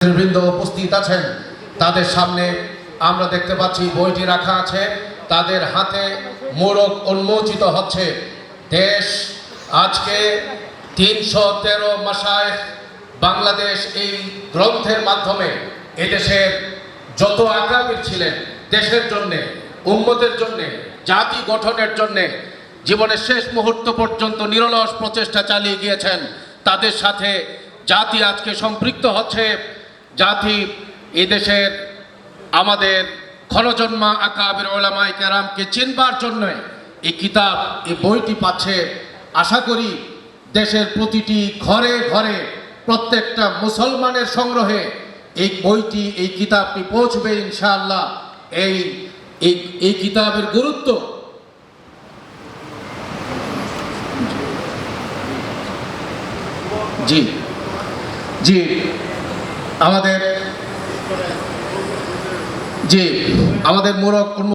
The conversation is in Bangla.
বৃন্দ উপস্থিত আছেন, তাদের সামনে আমরা দেখতে পাচ্ছি বইটি রাখা আছে, তাদের হাতে মোড়ক উন্মোচিত হচ্ছে। দেশ আজকে ৩১৩ মাসায়েখ বাংলাদেশ এই গ্রন্থের মাধ্যমে এদেশের যত আকাবির ছিলেন দেশের জন্যে, উম্মতের জন্যে, জাতি গঠনের জন্যে জীবনের শেষ মুহূর্ত পর্যন্ত নিরলস প্রচেষ্টা চালিয়ে গিয়েছেন। তাদের সাথে জাতি আজকে সম্পৃক্ত হচ্ছে। জাতি এদেশের আমাদের ক্ষণজন্মা আকাবির উলামায়ে কেরামকে চিনবার জন্য এই কিতাব, এই বইটি পাচ্ছে। আশা করি দেশের প্রতিটি ঘরে ঘরে প্রত্যেকটা মুসলমানের সংগ্রহে এই বইটি, এই কিতাবটি পৌঁছবে ইনশাআল্লাহ। এই কিতাবের গুরুত্ব জি জি আমাদের মোড়ক